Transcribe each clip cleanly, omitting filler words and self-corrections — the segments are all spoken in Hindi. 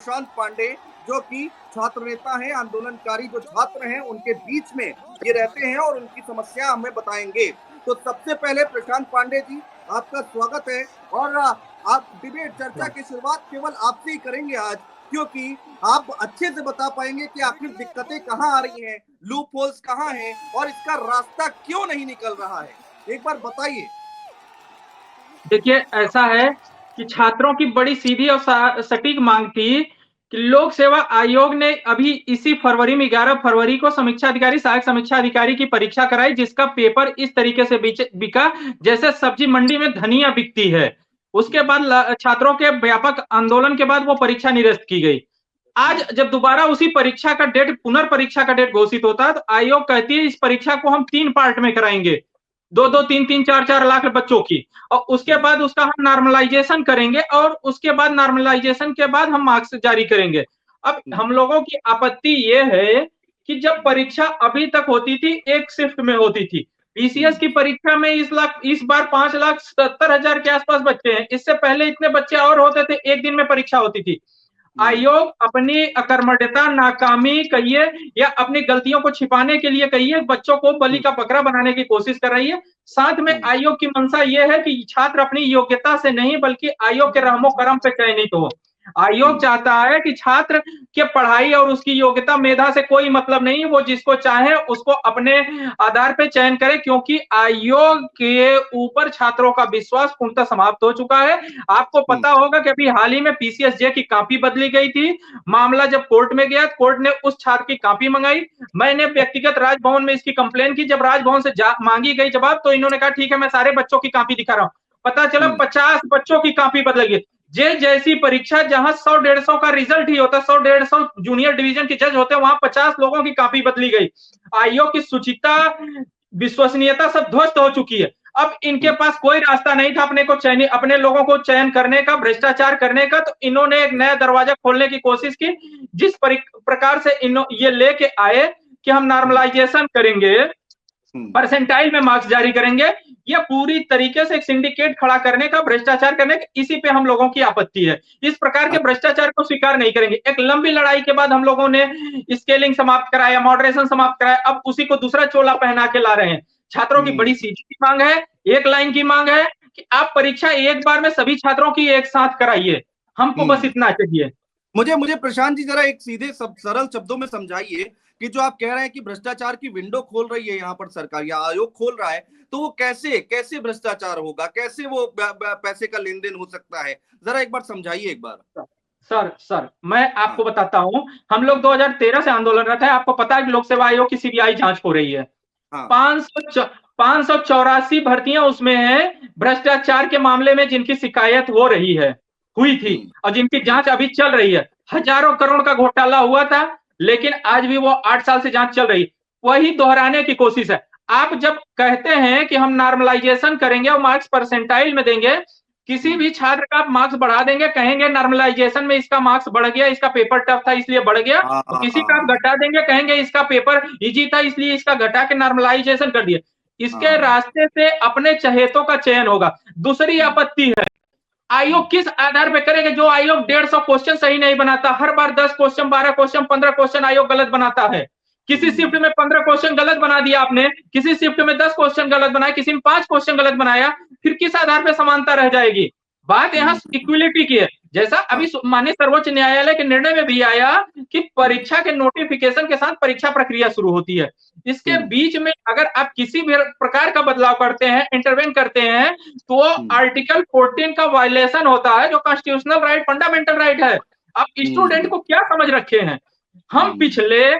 प्रशांत पांडे, जो कि छात्र नेता हैं, आंदोलनकारी जो छात्र हैं, उनके बीच में ये रहते हैं और उनकी समस्या हमें बताएंगे। तो सबसे पहले प्रशांत पांडे जी, आपका स्वागत है। और आप डिबेट चर्चा की शुरुआत केवल आपसे ही करेंगे आज, क्योंकि आप अच्छे से बता पाएंगे कि आखिर दिक्कतें कहाँ आ रही हैं, लूप होल्स कहाँ हैं और इसका रास्ता क्यों नहीं निकल रहा है। एक बार बताइए। देखिए, ऐसा है कि छात्रों की बड़ी सीधी और सटीक मांग थी कि लोक सेवा आयोग ने अभी इसी फरवरी में 11 फरवरी को समीक्षा अधिकारी, सहायक समीक्षा अधिकारी की परीक्षा कराई, जिसका पेपर इस तरीके से बिका जैसे सब्जी मंडी में धनिया बिकती है। उसके बाद छात्रों के व्यापक आंदोलन के बाद वो परीक्षा निरस्त की गई। आज जब दोबारा उसी परीक्षा का डेट, पुनर्परीक्षा का डेट घोषित होता है, तो आयोग कहती है इस परीक्षा को हम 3 पार्ट में कराएंगे, 2-2, 3-3, 4-4 लाख बच्चों की, और उसके बाद उसका हम नॉर्मलाइजेशन करेंगे और उसके बाद नॉर्मलाइजेशन के बाद हम मार्क्स जारी करेंगे। अब हम लोगों की आपत्ति ये है कि जब परीक्षा अभी तक होती थी, एक शिफ्ट में होती थी। पीसीएस की परीक्षा में इस बार 5,70,000 के आसपास बच्चे हैं। इससे पहले इतने बच्चे और होते थे, एक दिन में परीक्षा होती थी। आयोग अपनी अकर्मण्यता, नाकामी कहिए या अपनी गलतियों को छिपाने के लिए कहिए, बच्चों को बलि का बकरा बनाने की कोशिश कर रही है। साथ में आयोग की मंशा यह है कि छात्र अपनी योग्यता से नहीं बल्कि आयोग के रहमो करम पे चयनित हो। आयोग चाहता है कि छात्र के पढ़ाई और उसकी योग्यता, मेधा से कोई मतलब नहीं, वो जिसको चाहे उसको अपने आधार पे चयन करे, क्योंकि आयोग के ऊपर छात्रों का विश्वास पूर्णतः समाप्त हो चुका है। आपको पता होगा कि अभी हाल ही में पीसीएसजे की कॉपी बदली गई थी। मामला जब कोर्ट में गया, कोर्ट ने उस छात्र की कॉपी मंगाई। मैंने व्यक्तिगत राजभवन में इसकी कंप्लेन की। जब राजभवन से मांगी गई जवाब, तो इन्होंने कहा ठीक है, मैं सारे बच्चों की कॉपी दिखा रहा हूं। पता चला 50 बच्चों की कॉपी बदल गई। जे जैसी परीक्षा जहां 100-150 का रिजल्ट ही होता, 100-150 जूनियर डिवीजन के जज होते, वहां 50 लोगों की कॉपी बदली गई। आयोग की शुचिता, विश्वसनीयता सब ध्वस्त हो चुकी है। अब इनके पास कोई रास्ता नहीं था अपने लोगों को चयन करने का, भ्रष्टाचार करने का, तो इन्होंने एक नया दरवाजा खोलने की कोशिश की। जिस प्रकार से ये लेके आए कि हम नॉर्मलाइजेशन करेंगे, परसेंटाइल में मार्क्स जारी करेंगे, यह पूरी तरीके से एक सिंडिकेट खड़ा करने का, भ्रष्टाचार करने का, इसी पे हम लोगों की आपत्ति है। इस प्रकार के भ्रष्टाचार को स्वीकार नहीं करेंगे। एक लंबी लड़ाई के बाद हम लोगों ने स्केलिंग समाप्त कराया, मॉडरेशन समाप्त कराया, अब उसी को दूसरा चोला पहना के ला रहे हैं। छात्रों की बड़ी सीधी मांग है, एक लाइन की मांग है कि आप परीक्षा एक बार में सभी छात्रों की एक साथ कराइए। हमको बस इतना चाहिए। मुझे मुझे प्रशांत जी जरा एक सीधे सरल शब्दों में समझाइए कि जो आप कह रहे हैं कि भ्रष्टाचार की विंडो खोल रही है यहाँ पर सरकार या आयोग खोल रहा है, तो वो कैसे कैसे भ्रष्टाचार होगा, कैसे वो पैसे का लेन देन हो सकता है, जरा एक बार समझाइए एक बार। सर मैं आपको बताता हूं, हम लोग 2013 से आंदोलनरत है। आपको पता है कि लोक सेवा आयोग की सीबीआई जांच हो रही है। 584 भर्तियां उसमें हैं भ्रष्टाचार के मामले में, जिनकी शिकायत हो रही है, हुई थी, और जिनकी जांच अभी चल रही है। हजारों करोड़ का घोटाला हुआ था, लेकिन आज भी वो 8 साल से जांच चल रही। वही दोहराने की कोशिश है। आप जब कहते हैं कि हम नॉर्मलाइजेशन करेंगे और मार्क्स परसेंटाइल में देंगे, किसी भी छात्र का आप मार्क्स बढ़ा देंगे, कहेंगे नॉर्मलाइजेशन में इसका मार्क्स बढ़ गया, इसका पेपर टफ था इसलिए बढ़ गया, और किसी का आप घटा देंगे, कहेंगे इसका पेपर इजी था इसलिए इसका घटा के नॉर्मलाइजेशन कर दिया। इसके रास्ते से अपने चहेतों का चयन होगा। दूसरी आपत्ति है, आयोग किस आधार पर करेगा? जो आयोग 150 क्वेश्चन सही नहीं बनाता, हर बार 10 क्वेश्चन, 12 क्वेश्चन, 15 क्वेश्चन आयोग गलत बनाता है। किसी शिफ्ट में 15 क्वेश्चन गलत बना दिया आपने, किसी शिफ्ट में 10 क्वेश्चन गलत बनाया, किसी में 5 क्वेश्चन गलत बनाया, फिर किस आधार पर समानता रह जाएगी? बात यहाँ इक्विलिटी की है। जैसा अभी माननीय सर्वोच्च न्यायालय के निर्णय में भी आया कि परीक्षा के नोटिफिकेशन के साथ परीक्षा प्रक्रिया शुरू होती है। इसके बीच में अगर आप किसी भी प्रकार का बदलाव करते हैं, इंटरवेन करते हैं, तो आर्टिकल 14 का वायलेशन होता है, जो कॉन्स्टिट्यूशनल राइट, फंडामेंटल राइट है। आप स्टूडेंट को क्या समझ रखे हैं? हम पिछले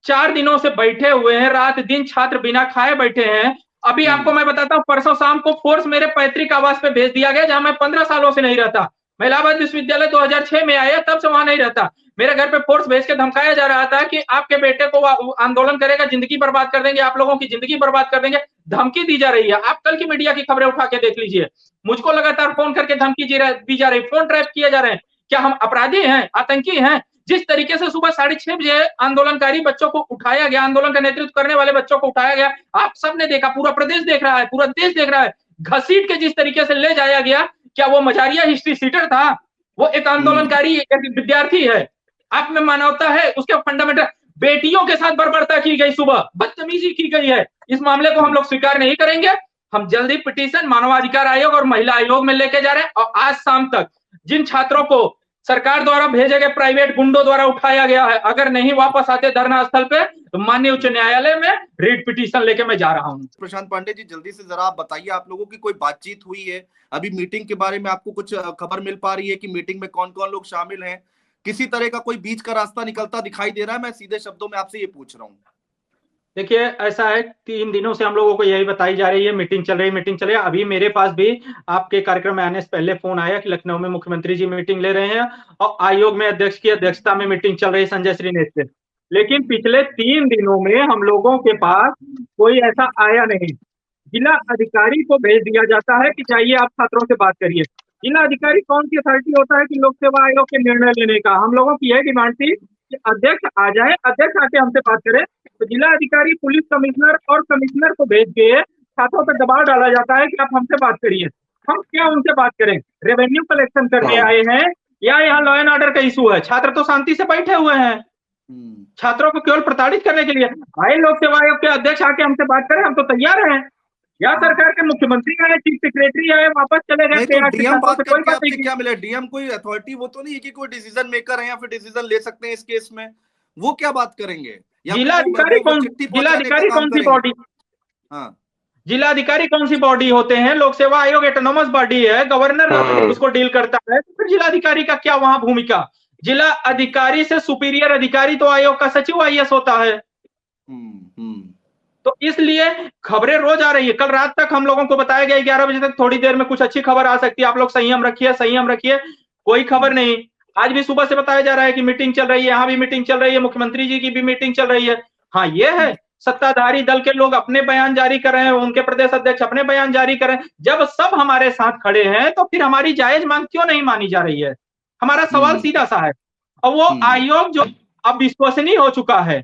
4 दिनों से बैठे हुए हैं, रात दिन छात्र बिना खाए बैठे हैं। अभी आपको मैं बताता हूं, परसों शाम को फोर्स मेरे पैतृक आवास पे भेज दिया गया, जहां मैं 15 सालों से नहीं रहता। मैं इलाहाबाद विश्वविद्यालय 2006 में आया, तब से वहां नहीं रहता। मेरे घर पे फोर्स भेज के धमकाया जा रहा था कि आपके बेटे को आंदोलन करेगा, जिंदगी बर्बाद कर देंगे, आप लोगों की जिंदगी बर्बाद कर देंगे। धमकी दी जा रही है। आप कल की मीडिया की खबरें उठा के देख लीजिए। मुझको लगातार फोन करके धमकी दी जा रही, फोन ट्रैप किए जा रहे हैं। क्या हम अपराधी हैं, आतंकी हैं? जिस तरीके से सुबह 6:30 बजे आंदोलनकारी बच्चों को उठाया गया, आंदोलन का नेतृत्व करने वाले बच्चों को उठाया गया, आप सबने देखा, पूरा प्रदेश देख रहा है, पूरा देश देख रहा है। घसीट के जिस तरीके से ले जाया गया, क्या वो मजारिया हिस्ट्री सीटर था? वो एक आंदोलनकारी एक विद्यार्थी है, आप में मानवता है, उसके फंडामेंटल। बेटियों के साथ बर्बरता की गई, सुबह बदतमीजी की गई है, इस मामले को हम लोग स्वीकार नहीं करेंगे। हम जल्दी पिटीशन मानवाधिकार आयोग और महिला आयोग में लेके जा रहे हैं, और आज शाम तक जिन छात्रों को सरकार द्वारा भेजे गए प्राइवेट गुंडों द्वारा उठाया गया है, अगर नहीं वापस आते धरना स्थल पे, तो माननीय उच्च न्यायालय में रिट पिटीशन लेके मैं जा रहा हूं। प्रशांत पांडे जी, जल्दी से जरा आप बताइए, आप लोगों की कोई बातचीत हुई है? अभी मीटिंग के बारे में आपको कुछ खबर मिल पा रही है कि मीटिंग में कौन कौन लोग शामिल हैं? किसी तरह का कोई बीच का रास्ता निकलता दिखाई दे रहा है? मैं सीधे शब्दों में आपसे ये पूछ रहा हूँ। देखिए, ऐसा है, 3 दिनों से हम लोगों को यही बताई जा रही है, मीटिंग चल रही है, मीटिंग चल रही है। अभी मेरे पास भी आपके कार्यक्रम में आने से पहले फोन आया कि लखनऊ में मुख्यमंत्री जी मीटिंग ले रहे हैं और आयोग में अध्यक्ष की अध्यक्षता में मीटिंग चल रही है संजय श्री नेतृत्व। लेकिन पिछले 3 दिनों में हम लोगों के पास कोई ऐसा आया नहीं। जिला अधिकारी को भेज दिया जाता है कि जाइए आप छात्रों से बात करिए। जिला अधिकारी कौन सी अथॉरिटी होता है कि लोक सेवा आयोग के निर्णय लेने का? हम लोगों की यह डिमांड थी कि अध्यक्ष आ जाए, अध्यक्ष आके हमसे बात करें। तो जिला अधिकारी, पुलिस कमिश्नर और कमिश्नर को भेज के छात्रों पर दबाव डाला जाता है कि आप हमसे बात करिए। हम क्या उनसे बात करें? रेवेन्यू कलेक्शन करने आए हैं या यहाँ लॉ एंड ऑर्डर का इशू है? छात्र तो शांति से बैठे हुए हैं, छात्रों को केवल प्रताड़ित करने के लिए आए। लोक सेवा आयोग के अध्यक्ष आके हमसे बात करें, हम तो तैयार हैं। या सरकार के मुख्यमंत्री आए, चीफ सेक्रेटरी आए, वापस चले गए। तो डीएम बात करके आपसे क्या मिला? डीएम कोई अथॉरिटी वो तो नहीं है कि कोई डिसीजन मेकर है या फिर डिसीजन ले सकते हैं इस केस में? वो क्या बात करेंगे? जिलाधिकारी कौन सी बॉडी? हाँ, जिलाधिकारी कौन सी बॉडी होते हैं? लोक सेवा आयोग ऑटोनोमस बॉडी है, गवर्नर उसको डील करता है, तो फिर जिलाधिकारी का क्या वहां भूमिका? जिला अधिकारी से सुपीरियर अधिकारी तो आयोग का सचिव आईएएस होता है। तो इसलिए खबरें रोज आ रही है। कल रात तक हम लोगों को बताया गया 11 बजे तक थोड़ी देर में कुछ अच्छी खबर आ सकती है, आप लोग संयम रखिए, संयम रखिए। कोई खबर नहीं। आज भी सुबह से बताया जा रहा है कि मीटिंग चल रही है, यहाँ भी मीटिंग चल रही है, मुख्यमंत्री जी की भी मीटिंग चल रही है। हाँ, ये है, सत्ताधारी दल के लोग अपने बयान जारी कर रहे हैं, उनके प्रदेश अध्यक्ष अपने बयान जारी कर रहे हैं। जब सब हमारे साथ खड़े हैं तो फिर हमारी जायज मांग क्यों नहीं मानी जा रही है? हमारा सवाल सीधा सा है। और वो आयोग जो अब विश्वसनीय हो चुका है,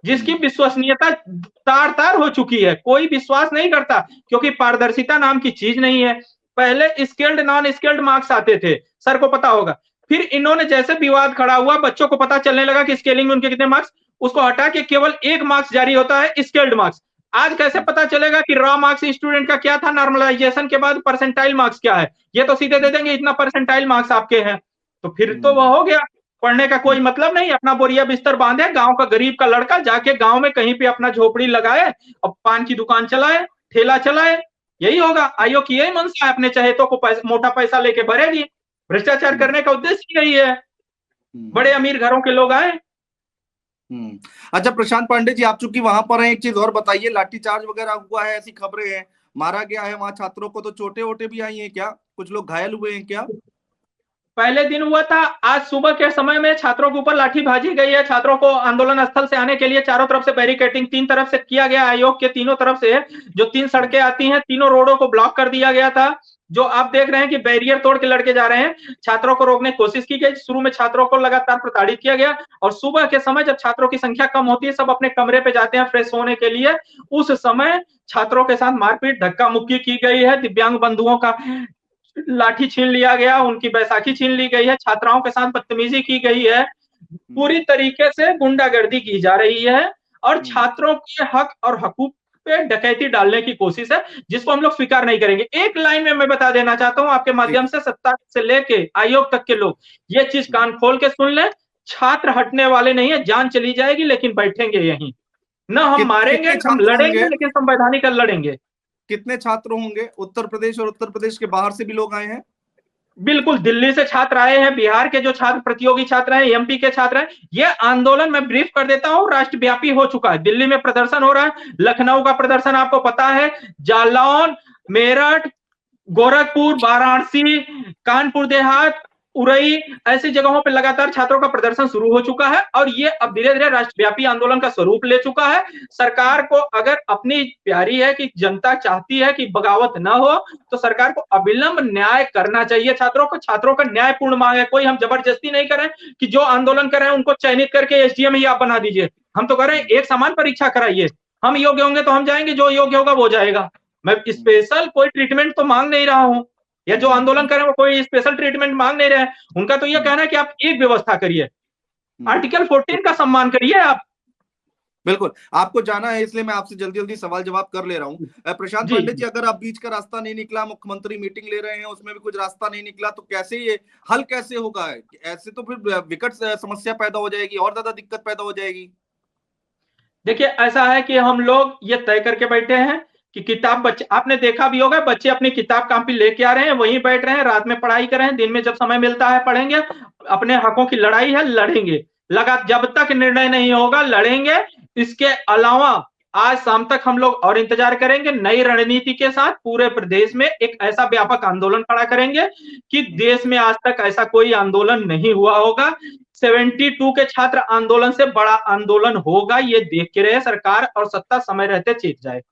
जिसकी विश्वसनीयता तार तार हो चुकी है, कोई विश्वास नहीं करता, क्योंकि पारदर्शिता नाम की चीज नहीं है। पहले स्किल्ड नॉन स्किल्ड मार्क्स आते थे, सर को पता होगा। फिर इन्होंने जैसे विवाद खड़ा हुआ, बच्चों को पता चलने लगा कि स्केलिंग में उनके कितने मार्क्स, उसको हटा के केवल 1 मार्क्स जारी होता है, स्किल्ड मार्क्स। आज कैसे पता चलेगा कि रॉ मार्क्स स्टूडेंट का क्या था, नॉर्मलाइजेशन के बाद परसेंटाइल मार्क्स क्या है? ये तो सीधे दे देंगे इतना परसेंटाइल मार्क्स आपके हैं। तो फिर तो वह हो गया, पढ़ने का कोई मतलब नहीं। अपना बोरिया बिस्तर बांधे, गांव का गरीब का लड़का जाके गांव में कहीं पे अपना झोपड़ी लगाए और पान की दुकान चलाए, ठेला चलाए, यही होगा। आयोग की यही मंशा है, अपने चहेतों को मोटा पैसा लेके भरेगी। भ्रष्टाचार करने का उद्देश्य यही है, बड़े अमीर घरों के लोग आए। अच्छा प्रशांत पांडे जी, आप चूंकि वहां पर हैं, एक चीज और बताइए, लाठीचार्ज वगैरह हुआ है, ऐसी खबरें हैं, मारा गया है वहां छात्रों को, तो चोटें वोटे भी आई हैं क्या? कुछ लोग घायल हुए हैं क्या? पहले दिन हुआ था, आज सुबह के समय में छात्रों के ऊपर लाठी भाजी गई है। छात्रों को आंदोलन स्थल से आने के लिए चारों तरफ से बैरिकेटिंग 3 तरफ से किया गया। आयोग के तीनों तरफ से जो 3 सड़कें आती हैं, तीनों रोडों को ब्लॉक कर दिया गया था। जो आप देख रहे हैं कि बैरियर तोड़ के लड़के जा रहे हैं, छात्रों को रोकने की कोशिश की गई। शुरू में छात्रों को लगातार प्रताड़ित किया गया, और सुबह के समय जब छात्रों की संख्या कम होती है, सब अपने कमरे पे जाते हैं फ्रेश होने के लिए, उस समय छात्रों के साथ मारपीट, धक्का मुक्की की गई है। दिव्यांग बंधुओं का लाठी छीन लिया गया, उनकी बैसाखी छीन ली गई है, छात्राओं के साथ बदतमीजी की गई है, पूरी तरीके से गुंडागर्दी की जा रही है, और छात्रों के हक और हकूक पे डकैती डालने की कोशिश है, जिसको हम लोग स्वीकार नहीं करेंगे। एक लाइन में मैं बता देना चाहता हूं आपके माध्यम से, सत्ता से लेके आयोग तक के लोग ये चीज कान खोल के सुन लें, छात्र हटने वाले नहीं है। जान चली जाएगी लेकिन बैठेंगे यहीं, न हम मारेंगे, हम लड़ेंगे, लेकिन संवैधानिक लड़ेंगे। कितने छात्र होंगे? उत्तर प्रदेश और उत्तर प्रदेश के बाहर से भी लोग आए हैं? बिल्कुल, दिल्ली से छात्र आए हैं, बिहार के जो छात्र प्रतियोगी छात्र हैं, एमपी के छात्र हैं। ये आंदोलन मैं ब्रीफ कर देता हूं, राष्ट्रव्यापी हो चुका है। दिल्ली में प्रदर्शन हो रहा है, लखनऊ का प्रदर्शन आपको पता है, जालौन, मेरठ, गोरखपुर, वाराणसी, कानपुर देहात, उरई, ऐसी जगहों पर लगातार छात्रों का प्रदर्शन शुरू हो चुका है, और ये अब धीरे धीरे राष्ट्रव्यापी आंदोलन का स्वरूप ले चुका है। सरकार को अगर अपनी प्यारी है कि जनता चाहती है कि बगावत न हो, तो सरकार को अविलंब न्याय करना चाहिए। छात्रों का न्यायपूर्ण मांग है। कोई हम जबरदस्ती नहीं कर रहे हैं कि जो आंदोलन कर रहे हैं उनको चयनित करके एसडीएम ही आप बना दीजिए। हम तो कह रहे हैं एक समान परीक्षा कराइए, हम योग्य होंगे तो हम जाएंगे, जो योग्य होगा वो जाएगा। मैं स्पेशल कोई ट्रीटमेंट तो मांग नहीं रहा हूं, या जो आंदोलन कर रहे हैं वो कोई स्पेशल ट्रीटमेंट मांग नहीं रहे हैं। उनका तो ये कहना है कि आप एक व्यवस्था करिए, आर्टिकल 14 का सम्मान करिए आप। बिल्कुल, आपको जाना है इसलिए मैं आपसे जल्दी जल्दी सवाल जवाब कर ले रहा हूँ। प्रशांत पांडे जी, अगर आप बीच का रास्ता नहीं निकला, मुख्यमंत्री मीटिंग ले रहे हैं उसमें भी कुछ रास्ता नहीं निकला, तो कैसे ये हल कैसे होगा? ऐसे तो फिर विकट समस्या पैदा हो जाएगी और ज्यादा दिक्कत पैदा हो जाएगी। देखिए ऐसा है कि हम लोग ये तय करके बैठे हैं कि किताब बच्चे, आपने देखा भी होगा, बच्चे अपनी किताब कॉपी लेके आ रहे हैं, वहीं बैठ रहे हैं, रात में पढ़ाई कर रहे हैं, दिन में जब समय मिलता है पढ़ेंगे। अपने हकों की लड़ाई है, लड़ेंगे, लगा जब तक निर्णय नहीं होगा लड़ेंगे। इसके अलावा आज शाम तक हम लोग और इंतजार करेंगे, नई रणनीति के साथ पूरे प्रदेश में एक ऐसा व्यापक आंदोलन खड़ा करेंगे कि देश में आज तक ऐसा कोई आंदोलन नहीं हुआ होगा। 72 के छात्र आंदोलन से बड़ा आंदोलन होगा, ये देख के रहे सरकार और सत्ता समय रहते चेत जाए।